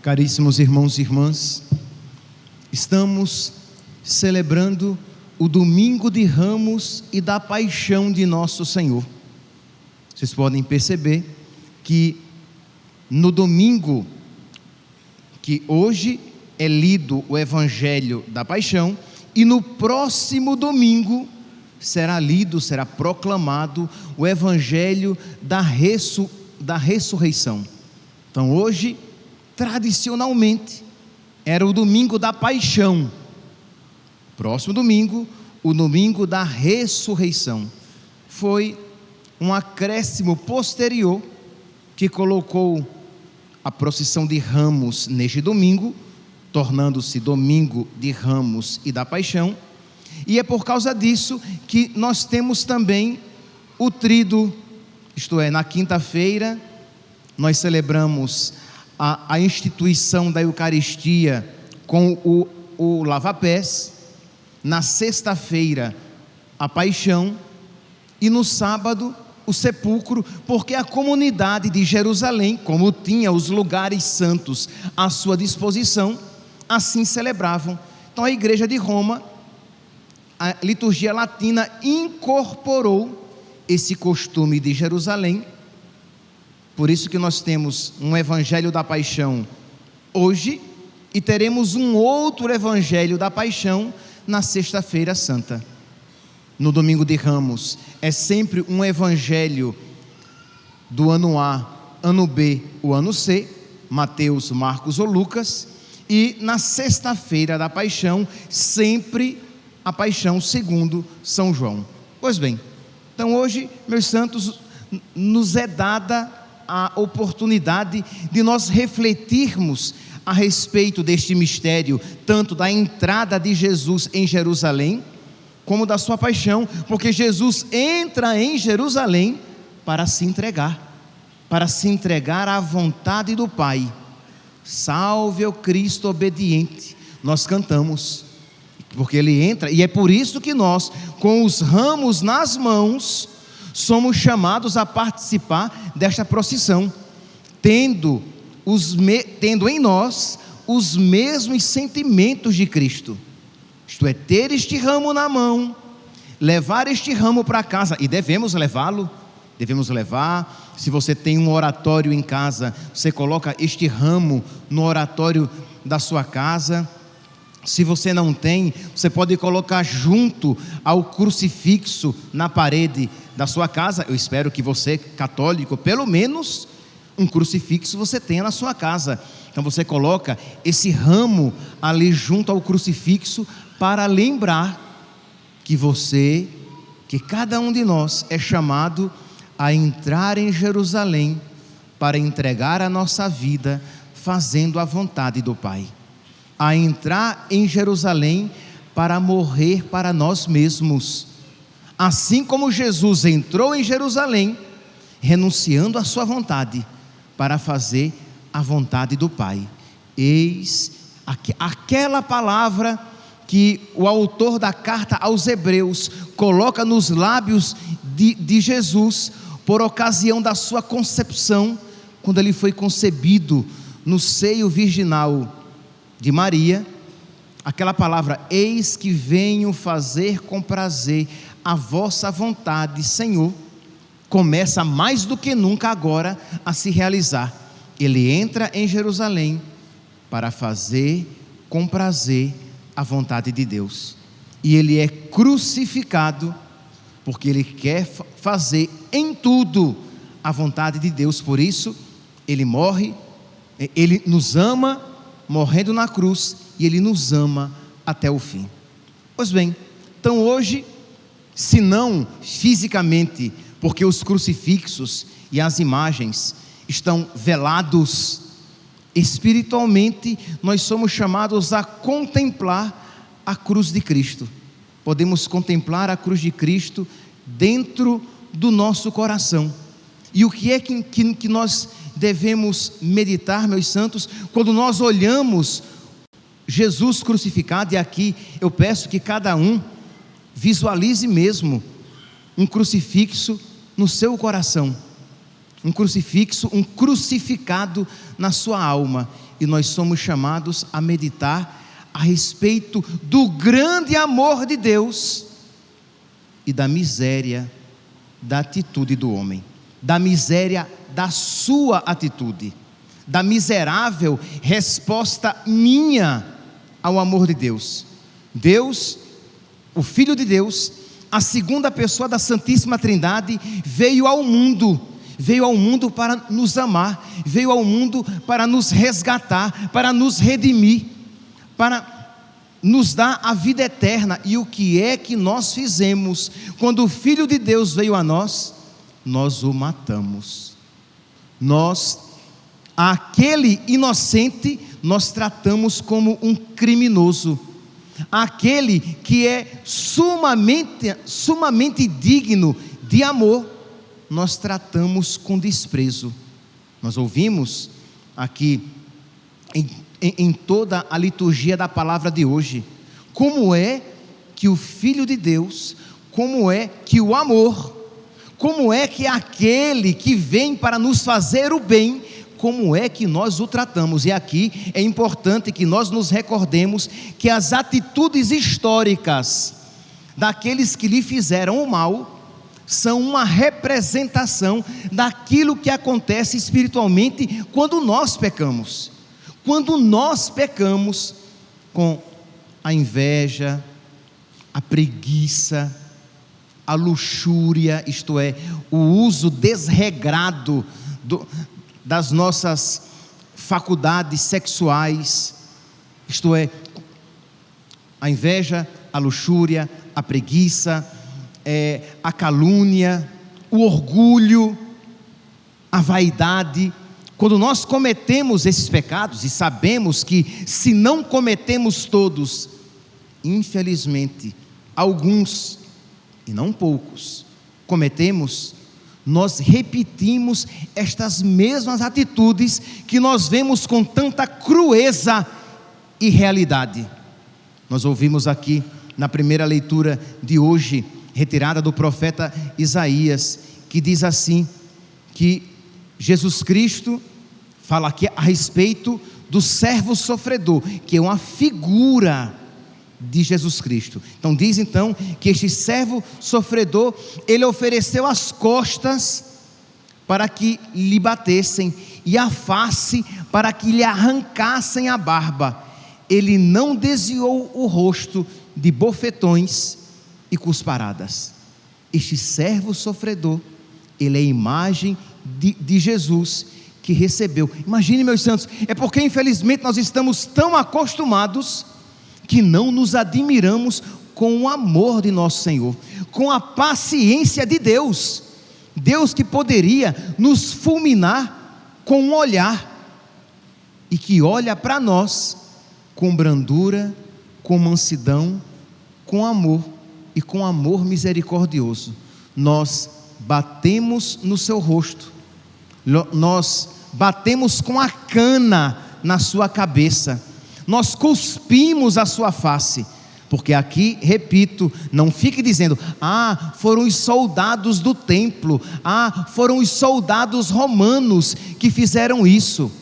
Caríssimos irmãos e irmãs, estamos celebrando o Domingo de Ramos e da Paixão de Nosso Senhor. Vocês podem perceber que no domingo, que hoje é lido o Evangelho da Paixão, e no próximo domingo será proclamado o Evangelho da ressurreição. Então hoje, tradicionalmente, era o domingo da Paixão. Próximo domingo, o domingo da ressurreição. Foi um acréscimo posterior que colocou a procissão de Ramos neste domingo, tornando-se domingo de Ramos e da Paixão. E é por causa disso que nós temos também o tríduo, isto é, na quinta-feira nós celebramos a instituição da Eucaristia com o lava-pés, na sexta-feira a Paixão e no sábado o sepulcro, porque a comunidade de Jerusalém, como tinha os lugares santos à sua disposição, assim celebravam. Então a Igreja de Roma, a liturgia latina, incorporou esse costume de Jerusalém. Por isso que nós temos um Evangelho da Paixão hoje e teremos um outro Evangelho da Paixão na Sexta-feira Santa. No Domingo de Ramos é sempre um Evangelho do ano A, ano B, o ano C, Mateus, Marcos ou Lucas, e na Sexta-feira da Paixão, sempre a Paixão segundo São João. Pois bem, então hoje, meus santos, nos é dada a oportunidade de nós refletirmos a respeito deste mistério, tanto da entrada de Jesus em Jerusalém, como da sua paixão, porque Jesus entra em Jerusalém para se entregar à vontade do Pai. Salve o Cristo obediente, nós cantamos, porque Ele entra, e é por isso que nós, com os ramos nas mãos, somos chamados a participar desta procissão, tendo em nós os mesmos sentimentos de Cristo, isto é, ter este ramo na mão, levar este ramo para casa, e devemos levar. Se você tem um oratório em casa, você coloca este ramo no oratório da sua casa. Se você não tem, você pode colocar junto ao crucifixo na parede da sua casa. Eu espero que você, católico, pelo menos um crucifixo você tenha na sua casa. Então você coloca esse ramo ali junto ao crucifixo para lembrar que cada um de nós é chamado a entrar em Jerusalém para entregar a nossa vida fazendo a vontade do Pai. A entrar em Jerusalém para morrer para nós mesmos, assim como Jesus entrou em Jerusalém, renunciando à sua vontade, para fazer a vontade do Pai. Eis aquela palavra que o autor da carta aos Hebreus coloca nos lábios de Jesus, por ocasião da sua concepção, quando ele foi concebido no seio virginal de Maria, aquela palavra: eis que venho fazer com prazer a vossa vontade, Senhor, começa mais do que nunca agora a se realizar. Ele entra em Jerusalém para fazer com prazer a vontade de Deus, e ele é crucificado porque ele quer fazer em tudo a vontade de Deus. Por isso ele morre, ele nos ama morrendo na cruz, e ele nos ama até o fim. Pois bem, então hoje, se não fisicamente, porque os crucifixos e as imagens estão velados, espiritualmente nós somos chamados a contemplar a cruz de Cristo. Podemos contemplar a cruz de Cristo dentro do nosso coração. E o que é que nós devemos meditar, meus santos, quando nós olhamos Jesus crucificado? E aqui eu peço que cada um visualize mesmo um crucifixo no seu coração, um crucifixo, um crucificado na sua alma. E nós somos chamados a meditar a respeito do grande amor de Deus e da miséria da atitude do homem, da miséria da sua atitude, da miserável resposta minha ao amor de Deus. Deus, o Filho de Deus, a segunda pessoa da Santíssima Trindade, veio ao mundo para nos amar, veio ao mundo para nos resgatar, para nos redimir, para nos dar a vida eterna. E o que é que nós fizemos quando o Filho de Deus veio a nós? Nós o matamos. Aquele inocente, nós tratamos como um criminoso. Aquele que é sumamente digno de amor, nós tratamos com desprezo. Nós ouvimos aqui em toda a liturgia da palavra de hoje, como é que o Filho de Deus, como é que o amor, como é que aquele que vem para nos fazer o bem, como é que nós o tratamos. E aqui é importante que nós nos recordemos que as atitudes históricas daqueles que lhe fizeram o mal são uma representação daquilo que acontece espiritualmente quando nós pecamos. Quando nós pecamos com a inveja, a preguiça, a luxúria, isto é, o uso desregrado das nossas faculdades sexuais, isto é, a inveja, a luxúria, a preguiça, a calúnia, o orgulho, a vaidade. Quando nós cometemos esses pecados, e sabemos que se não cometemos todos, infelizmente, alguns, e não poucos, cometemos, nós repetimos estas mesmas atitudes que nós vemos com tanta crueza e realidade. Nós ouvimos aqui na primeira leitura de hoje, retirada do profeta Isaías, que diz assim, que Jesus Cristo fala aqui a respeito do servo sofredor, que é uma figura de Jesus Cristo. Então diz então que este servo sofredor, ele ofereceu as costas para que lhe batessem, e a face para que lhe arrancassem a barba. Ele não desviou o rosto de bofetões e cusparadas. Este servo sofredor, ele é a imagem de Jesus que recebeu. Imagine, meus santos, é porque infelizmente nós estamos tão acostumados que não nos admiramos com o amor de nosso Senhor, com a paciência de Deus. Deus que poderia nos fulminar com um olhar, e que olha para nós com brandura, com mansidão, com amor, e com amor misericordioso. Nós batemos no seu rosto, nós batemos com a cana na sua cabeça, nós cuspimos a sua face, porque aqui, repito, não fique dizendo, foram os soldados do templo, foram os soldados romanos que fizeram isso.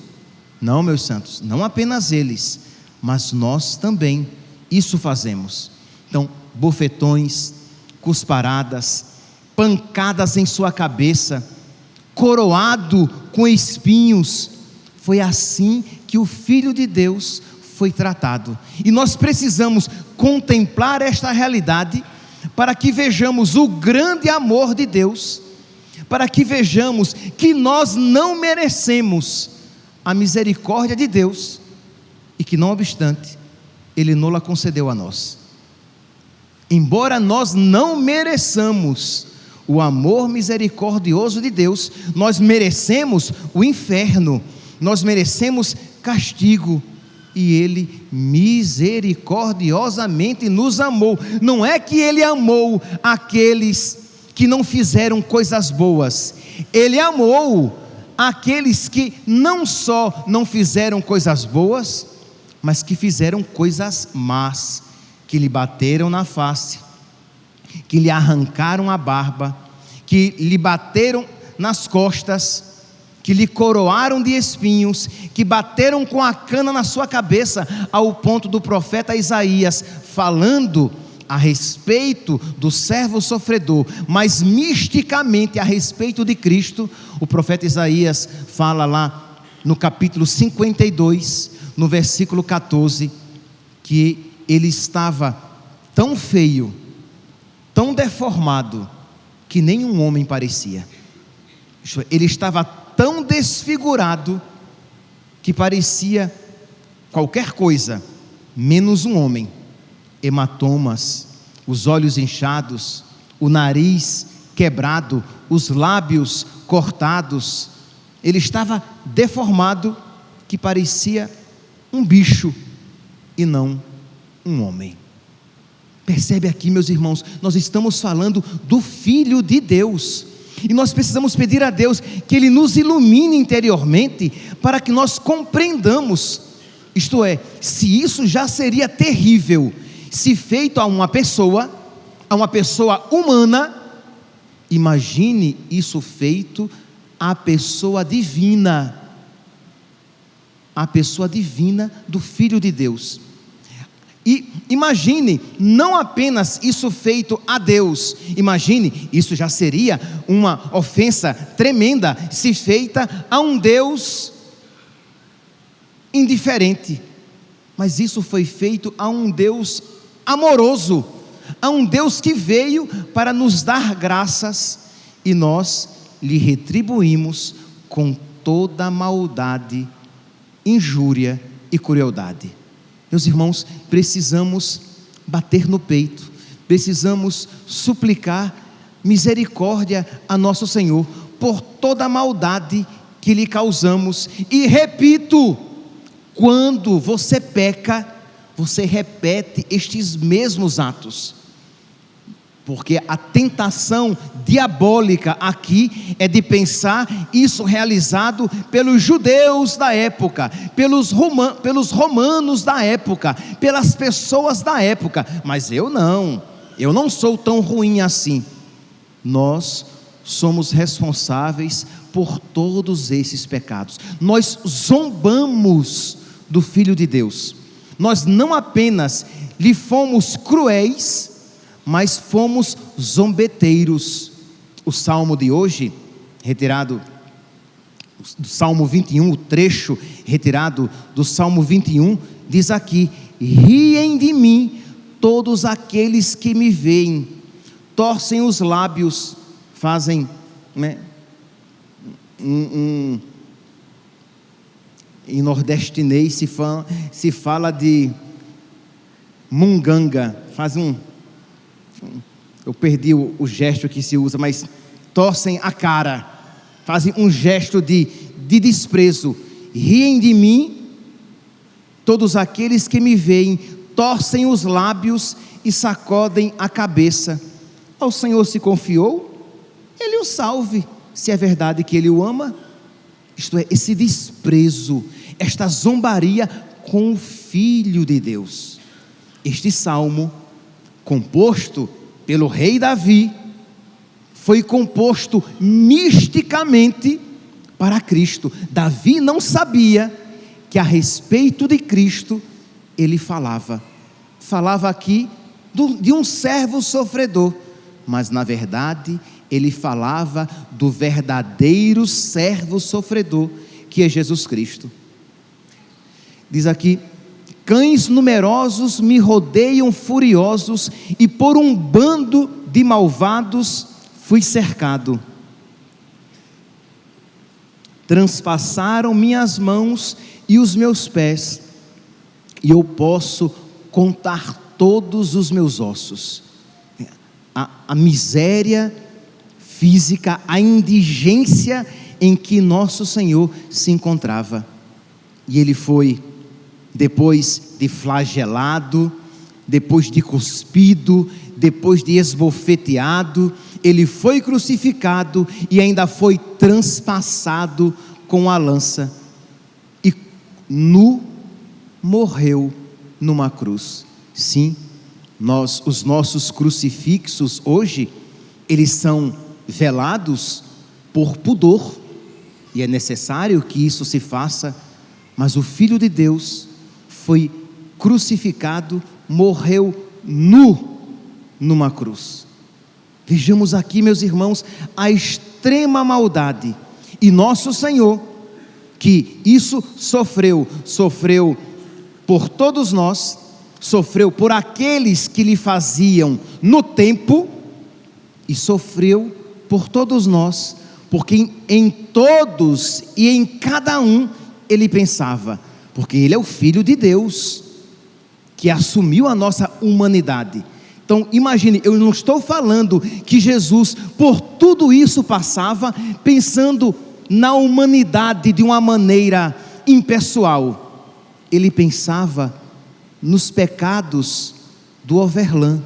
Não, meus santos, não apenas eles, mas nós também isso fazemos. Então, bofetões, cusparadas, pancadas em sua cabeça, coroado com espinhos, foi assim que o Filho de Deus foi tratado. E nós precisamos contemplar esta realidade para que vejamos o grande amor de Deus, para que vejamos que nós não merecemos a misericórdia de Deus, e que não obstante, Ele não a concedeu a nós. Embora nós não mereçamos o amor misericordioso de Deus, nós merecemos o inferno, nós merecemos castigo, e Ele misericordiosamente nos amou. Não é que Ele amou aqueles que não fizeram coisas boas, Ele amou aqueles que não só não fizeram coisas boas, mas que fizeram coisas más, que lhe bateram na face, que lhe arrancaram a barba, que lhe bateram nas costas, que lhe coroaram de espinhos, que bateram com a cana na sua cabeça, ao ponto do profeta Isaías, falando a respeito do servo sofredor, mas misticamente a respeito de Cristo. O profeta Isaías fala lá no capítulo 52, no versículo 14, que ele estava tão feio, tão deformado, que nenhum homem parecia. Ele estava tão desfigurado, que parecia qualquer coisa, menos um homem. Hematomas, os olhos inchados, o nariz quebrado, os lábios cortados. Ele estava deformado, que parecia um bicho e não um homem. Percebe aqui, meus irmãos, nós estamos falando do Filho de Deus, e nós precisamos pedir a Deus que Ele nos ilumine interiormente, para que nós compreendamos, isto é, se isso já seria terrível, se feito a uma pessoa humana, imagine isso feito à pessoa divina, a pessoa divina do Filho de Deus. E imagine, não apenas isso feito a Deus, imagine, isso já seria uma ofensa tremenda, se feita a um Deus indiferente, mas isso foi feito a um Deus amoroso, a um Deus que veio para nos dar graças, e nós lhe retribuímos com toda maldade, injúria e crueldade. Meus irmãos, precisamos bater no peito, precisamos suplicar misericórdia a nosso Senhor, por toda a maldade que lhe causamos. E repito, quando você peca, você repete estes mesmos atos, porque a tentação diabólica aqui é de pensar isso realizado pelos judeus da época, pelos romanos da época, pelas pessoas da época. Mas eu não sou tão ruim assim. Nós somos responsáveis por todos esses pecados. Nós zombamos do Filho de Deus. Nós não apenas lhe fomos cruéis, mas fomos zombeteiros. O salmo de hoje, retirado do Salmo 21, o trecho retirado do Salmo 21, diz aqui: riem de mim todos aqueles que me veem, torcem os lábios, fazem, em nordestinês se fala de munganga, faz eu perdi o gesto que se usa, mas torcem a cara, fazem um gesto de desprezo. Riem de mim todos aqueles que me veem, torcem os lábios e sacodem a cabeça. Ao Senhor se confiou, Ele o salve, se é verdade que Ele o ama. Isto é, esse desprezo, esta zombaria com o Filho de Deus. Este salmo, composto pelo rei Davi, foi composto misticamente para Cristo. Davi não sabia que a respeito de Cristo ele falava aqui de um servo sofredor, mas na verdade ele falava do verdadeiro servo sofredor, que é Jesus Cristo. Diz aqui: cães numerosos me rodeiam furiosos, e por um bando de malvados fui cercado. Transpassaram minhas mãos e os meus pés, e eu posso contar todos os meus ossos. A miséria física, a indigência em que nosso Senhor se encontrava. E Ele foi, depois de flagelado, depois de cuspido, depois de esbofeteado, Ele foi crucificado e ainda foi transpassado com a lança, e nu morreu numa cruz. Sim, os nossos crucifixos hoje, eles são velados por pudor, e é necessário que isso se faça, mas o Filho de Deus foi crucificado, morreu nu numa cruz. Vejamos aqui, meus irmãos, a extrema maldade, e nosso Senhor, que isso sofreu por todos nós, sofreu por aqueles que lhe faziam no tempo, e sofreu por todos nós, porque em todos e em cada um ele pensava, porque ele é o Filho de Deus, que assumiu a nossa humanidade. Então imagine, eu não estou falando que Jesus por tudo isso passava pensando na humanidade de uma maneira impessoal. Ele pensava nos pecados do Overlan,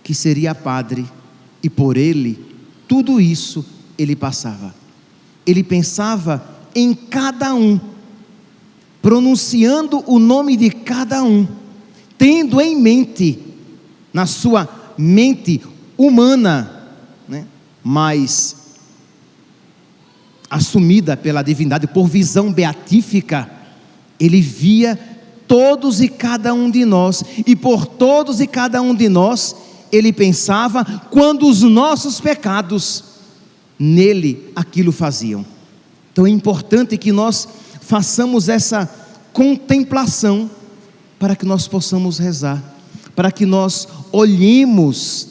que seria padre, e por ele, tudo isso ele passava. Ele pensava em cada um, pronunciando o nome de cada um, tendo em mente, na sua mente humana, né, mas assumida pela divindade, por visão beatífica, ele via todos e cada um de nós, e por todos e cada um de nós, ele pensava quando os nossos pecados, nele aquilo faziam. Então é importante que nós façamos essa contemplação, para que nós possamos rezar, para que nós olhemos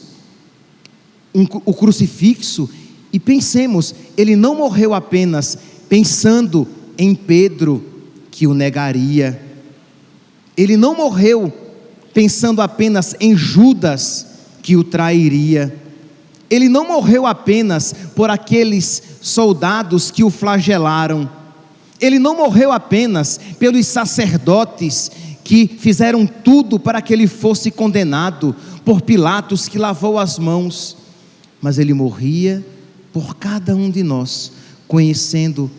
o crucifixo e pensemos, ele não morreu apenas pensando em Pedro, que o negaria, ele não morreu pensando apenas em Judas, que o trairia, ele não morreu apenas por aqueles soldados que o flagelaram, ele não morreu apenas pelos sacerdotes que fizeram tudo para que ele fosse condenado, por Pilatos que lavou as mãos, mas ele morria por cada um de nós, conhecendo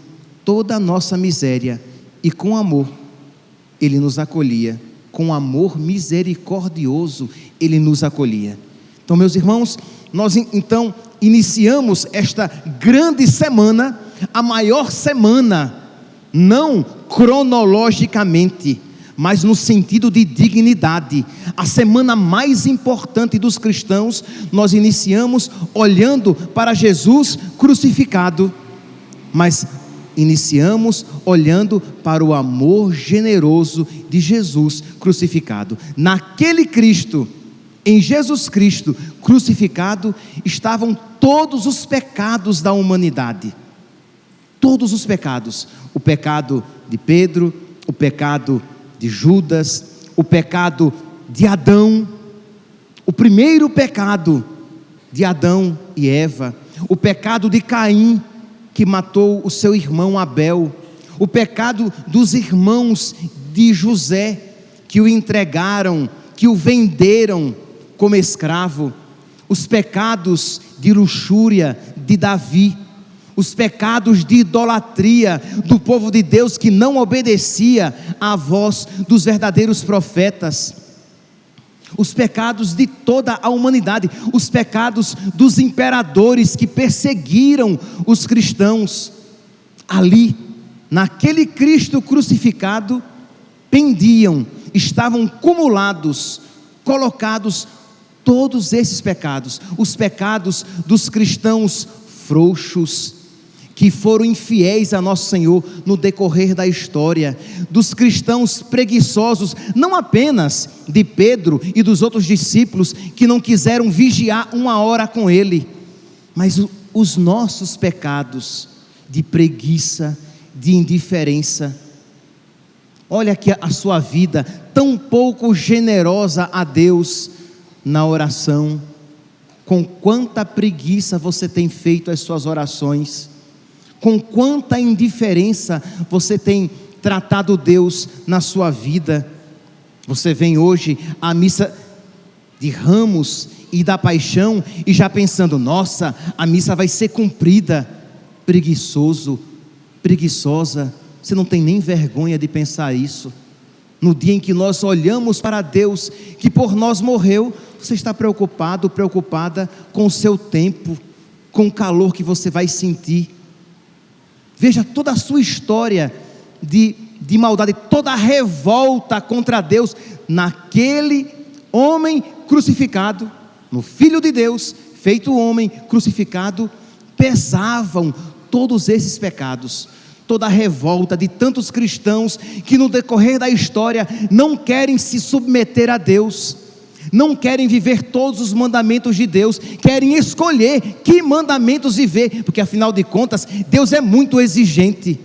toda a nossa miséria, e com amor ele nos acolhia, com amor misericordioso ele nos acolhia. Então, meus irmãos, nós então iniciamos esta grande semana, a maior semana, não cronologicamente, mas no sentido de dignidade, a semana mais importante dos cristãos. Nós iniciamos olhando para Jesus crucificado, mas iniciamos olhando para o amor generoso de Jesus crucificado. Naquele Cristo, em Jesus Cristo crucificado, estavam todos os pecados da humanidade, todos os pecados, o pecado de Pedro, o pecado de Judas, o pecado de Adão, o primeiro pecado de Adão e Eva, o pecado de Caim, que matou o seu irmão Abel, o pecado dos irmãos de José, que o entregaram, que o venderam como escravo, os pecados de luxúria de Davi, os pecados de idolatria do povo de Deus que não obedecia à voz dos verdadeiros profetas, os pecados de toda a humanidade, os pecados dos imperadores que perseguiram os cristãos. Ali, naquele Cristo crucificado, pendiam, estavam cumulados, colocados todos esses pecados, os pecados dos cristãos frouxos, que foram infiéis a nosso Senhor no decorrer da história, dos cristãos preguiçosos, não apenas de Pedro e dos outros discípulos que não quiseram vigiar uma hora com ele, mas os nossos pecados de preguiça, de indiferença. Olha aqui a sua vida tão pouco generosa a Deus na oração, com quanta preguiça você tem feito as suas orações, com quanta indiferença você tem tratado Deus na sua vida. Você vem hoje à missa de Ramos e da Paixão e já pensando, nossa, a missa vai ser cumprida. Preguiçoso, preguiçosa, você não tem nem vergonha de pensar isso. No dia em que nós olhamos para Deus, que por nós morreu, você está preocupado, preocupada com o seu tempo, com o calor que você vai sentir. Veja toda a sua história de maldade, toda a revolta contra Deus, naquele homem crucificado, no Filho de Deus, feito homem, crucificado, pesavam todos esses pecados, toda a revolta de tantos cristãos que no decorrer da história não querem se submeter a Deus, não querem viver todos os mandamentos de Deus, querem escolher que mandamentos viver, porque afinal de contas, Deus é muito exigente,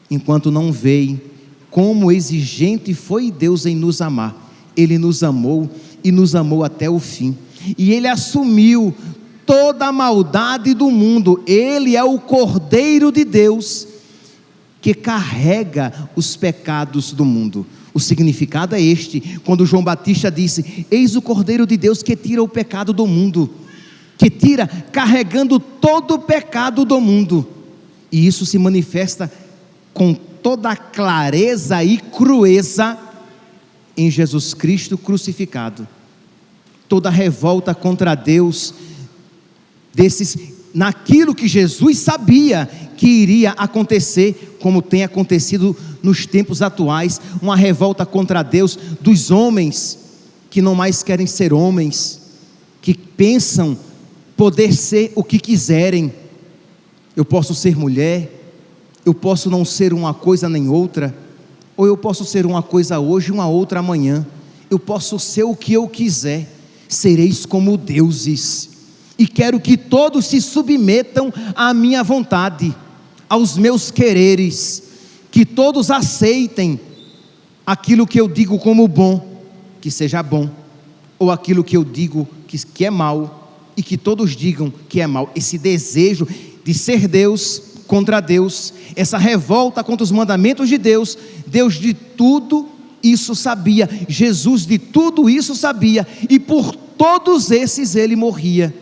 enquanto não veem como exigente foi Deus em nos amar. Ele nos amou e nos amou até o fim, e Ele assumiu toda a maldade do mundo. Ele é o Cordeiro de Deus, que carrega os pecados do mundo. O significado é este, quando João Batista disse: eis o Cordeiro de Deus que tira o pecado do mundo, que tira carregando todo o pecado do mundo, e isso se manifesta com toda a clareza e crueza em Jesus Cristo crucificado. Toda a revolta contra Deus, naquilo que Jesus sabia que iria acontecer, como tem acontecido nos tempos atuais, uma revolta contra Deus dos homens que não mais querem ser homens, que pensam poder ser o que quiserem. Eu posso ser mulher, eu posso não ser uma coisa nem outra, ou eu posso ser uma coisa hoje e uma outra amanhã. Eu posso ser o que eu quiser. Sereis como deuses, e quero que todos se submetam à minha vontade, aos meus quereres, que todos aceitem aquilo que eu digo como bom, que seja bom, ou aquilo que eu digo que é mal, e que todos digam que é mal. Esse desejo de ser Deus contra Deus, essa revolta contra os mandamentos de Deus. Deus de tudo isso sabia, Jesus de tudo isso sabia, e por todos esses Ele morria,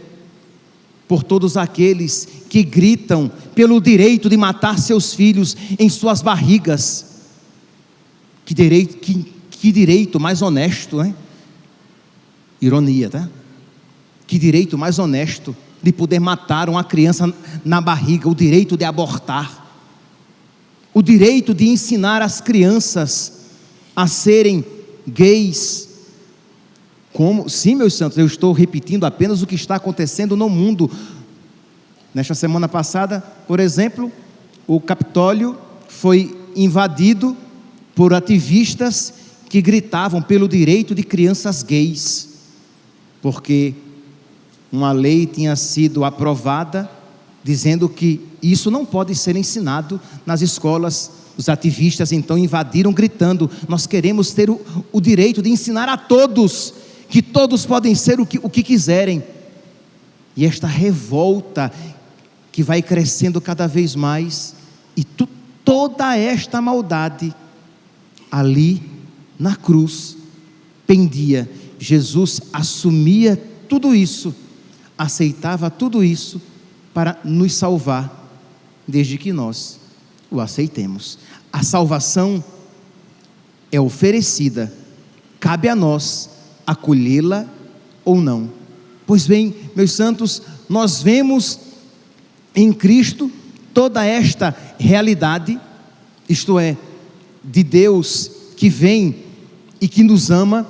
por todos aqueles que gritam pelo direito de matar seus filhos em suas barrigas. Que direito mais honesto, hein? Ironia, tá? Que direito mais honesto de poder matar uma criança na barriga, o direito de abortar, o direito de ensinar as crianças a serem gays. Como? Sim, meus santos, eu estou repetindo apenas o que está acontecendo no mundo. Nesta semana passada, por exemplo, o Capitólio foi invadido por ativistas que gritavam pelo direito de crianças gays, porque uma lei tinha sido aprovada dizendo que isso não pode ser ensinado nas escolas. Os ativistas então invadiram gritando: nós queremos ter o direito de ensinar a todos, que todos podem ser o que quiserem. E esta revolta que vai crescendo cada vez mais, e toda esta maldade ali na cruz pendia. Jesus assumia tudo isso, aceitava tudo isso para nos salvar, desde que nós o aceitemos. A salvação é oferecida, cabe a nós acolhê-la ou não. Pois bem, meus santos, nós vemos em Cristo toda esta realidade, isto é, de Deus que vem e que nos ama,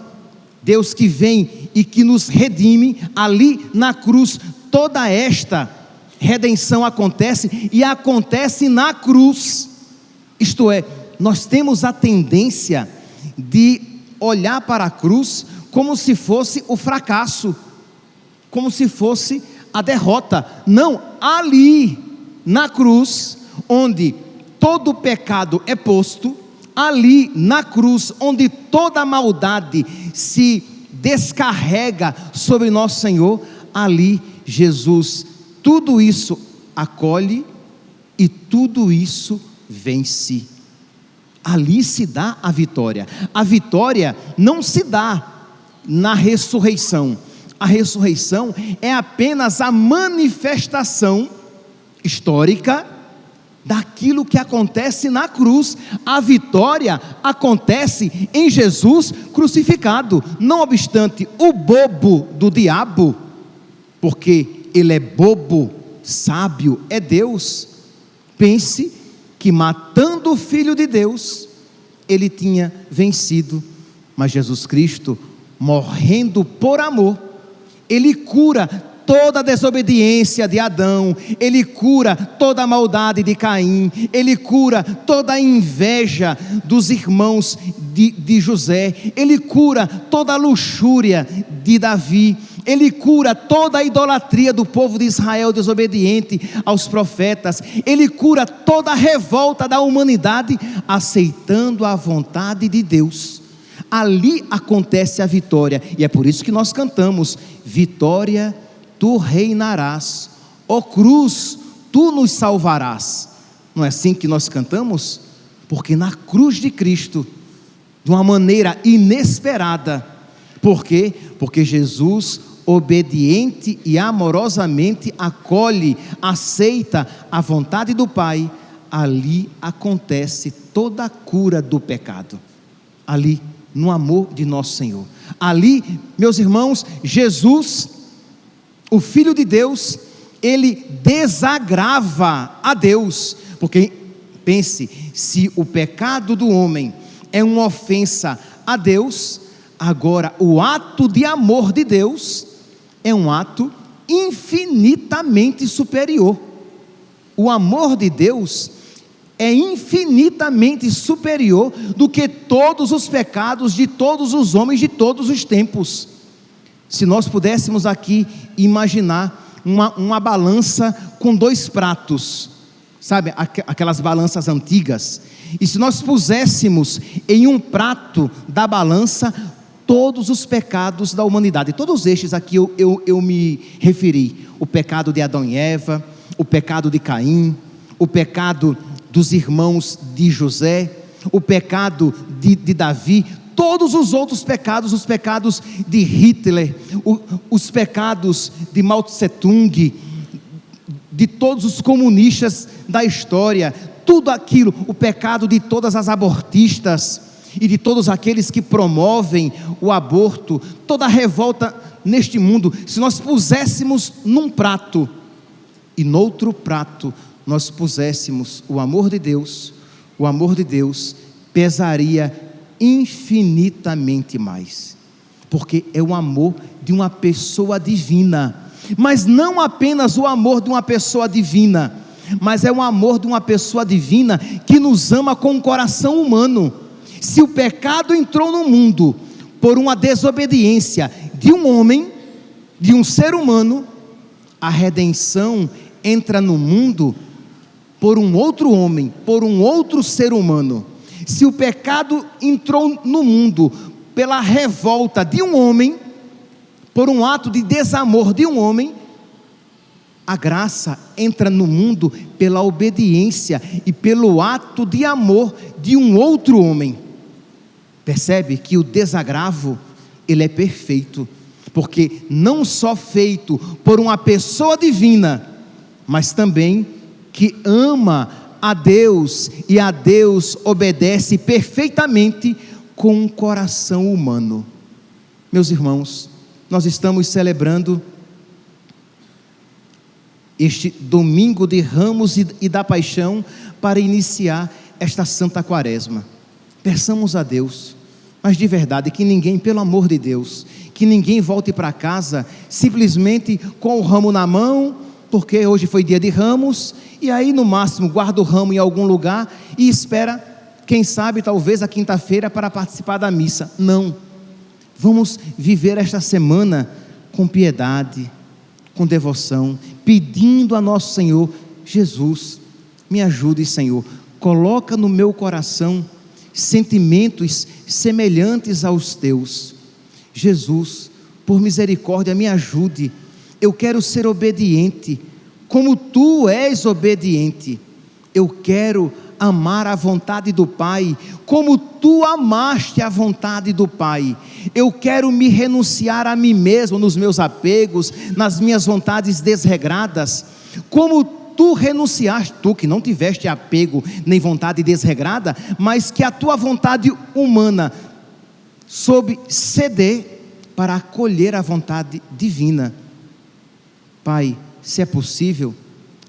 Deus que vem e que nos redime. Ali na cruz toda esta redenção acontece, e acontece na cruz. Isto é, nós temos a tendência de olhar para a cruz como se fosse o fracasso, como se fosse a derrota. Não, ali na cruz, onde todo pecado é posto, ali na cruz, onde toda maldade se descarrega sobre nosso Senhor, ali Jesus tudo isso acolhe e tudo isso vence. Ali se dá a vitória. A vitória não se dá na ressurreição. A ressurreição é apenas a manifestação histórica daquilo que acontece na cruz. A vitória acontece em Jesus crucificado. Não obstante, o bobo do diabo, porque ele é bobo, sábio é Deus, Pense que matando o Filho de Deus, ele tinha vencido, mas Jesus Cristo, morrendo por amor, ele cura toda a desobediência de Adão, ele cura toda a maldade de Caim, ele cura toda a inveja dos irmãos de José, ele cura toda a luxúria de Davi, ele cura toda a idolatria do povo de Israel desobediente aos profetas, ele cura toda a revolta da humanidade, aceitando a vontade de Deus. Ali acontece a vitória, e é por isso que nós cantamos: vitória, tu reinarás, ó cruz, tu nos salvarás. Não é assim que nós cantamos? Porque na cruz de Cristo, de uma maneira inesperada, por quê? Porque Jesus, obediente e amorosamente, acolhe, aceita a vontade do Pai. Ali acontece toda a cura do pecado, ali no amor de nosso Senhor. Ali, meus irmãos, Jesus, o Filho de Deus, ele desagrava a Deus, porque pense, se o pecado do homem é uma ofensa a Deus, agora o ato de amor de Deus é um ato infinitamente superior. O amor de Deus é infinitamente superior do que todos os pecados de todos os homens de todos os tempos. Se nós pudéssemos aqui imaginar uma balança com dois pratos, sabe, aquelas balanças antigas, e se nós puséssemos em um prato da balança todos os pecados da humanidade, todos estes aqui eu me referi: o pecado de Adão e Eva, o pecado de Caim, o pecado dos irmãos de José, o pecado de Davi, todos os outros pecados, os pecados de Hitler, os pecados de Mao Tse Tung, de todos os comunistas da história, tudo aquilo, o pecado de todas as abortistas e de todos aqueles que promovem o aborto, toda a revolta neste mundo, se nós puséssemos num prato e noutro prato nós puséssemos o amor de Deus pesaria infinitamente mais, porque é o amor de uma pessoa divina, mas não apenas o amor de uma pessoa divina, mas é o amor de uma pessoa divina que nos ama com o coração humano. Se o pecado entrou no mundo por uma desobediência de um homem, de um ser humano, a redenção entra no mundo por um outro homem, por um outro ser humano. Se o pecado entrou no mundo pela revolta de um homem, por um ato de desamor de um homem, a graça entra no mundo pela obediência e pelo ato de amor de um outro homem. Percebe que o desagravo, ele é perfeito, porque não só feito por uma pessoa divina, mas também que ama a Deus e a Deus obedece perfeitamente com um coração humano. Meus irmãos, nós estamos celebrando este domingo de Ramos e da Paixão para iniciar esta Santa Quaresma. Peçamos a Deus, mas de verdade, que ninguém, pelo amor de Deus, que ninguém volte para casa simplesmente com o ramo na mão, porque hoje foi dia de Ramos, e aí no máximo guarda o ramo em algum lugar e espera, quem sabe, talvez a quinta-feira para participar da missa. Não, vamos viver esta semana com piedade, com devoção, pedindo a nosso Senhor: Jesus, me ajude, Senhor, coloca no meu coração sentimentos semelhantes aos teus. Jesus, por misericórdia, me ajude. Eu quero ser obediente, como tu és obediente. Eu quero amar a vontade do Pai, como tu amaste a vontade do Pai. Eu quero me renunciar a mim mesmo, nos meus apegos, nas minhas vontades desregradas, como tu renunciaste, tu que não tiveste apego nem vontade desregrada, mas que a tua vontade humana soube ceder para acolher a vontade divina. Pai, se é possível,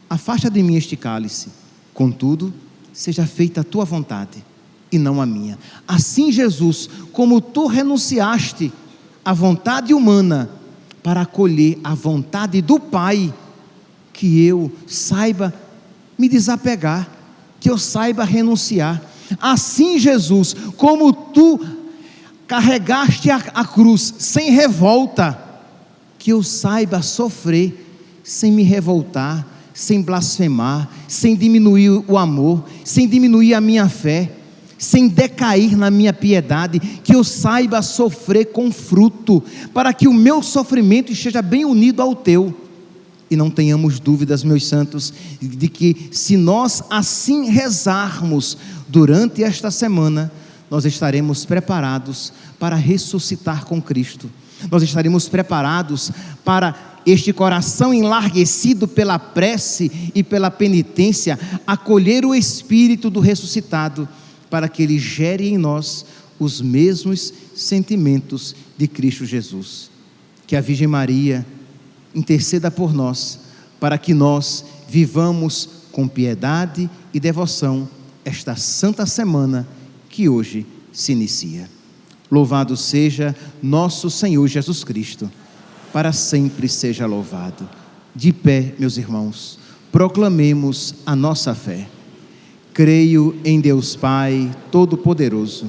afasta de mim este cálice, Contudo, seja feita a tua vontade e não a minha. Assim, Jesus, como tu renunciaste à vontade humana para acolher a vontade do Pai, que eu saiba me desapegar, que eu saiba renunciar. Assim, Jesus, como tu carregaste a cruz sem revolta, que eu saiba sofrer sem me revoltar, sem blasfemar, sem diminuir o amor, sem diminuir a minha fé, sem decair na minha piedade, que eu saiba sofrer com fruto, para que o meu sofrimento esteja bem unido ao teu. E não tenhamos dúvidas, meus santos, de que se nós assim rezarmos durante esta semana, nós estaremos preparados para ressuscitar com Cristo. Nós estaremos preparados para este coração enlarguecido pela prece e pela penitência, acolher o Espírito do ressuscitado, para que ele gere em nós os mesmos sentimentos de Cristo Jesus. Que a Virgem Maria interceda por nós, para que nós vivamos com piedade e devoção esta santa semana que hoje se inicia. Louvado seja nosso Senhor Jesus Cristo, para sempre seja louvado. De pé, meus irmãos, proclamemos a nossa fé. Creio em Deus Pai Todo-Poderoso,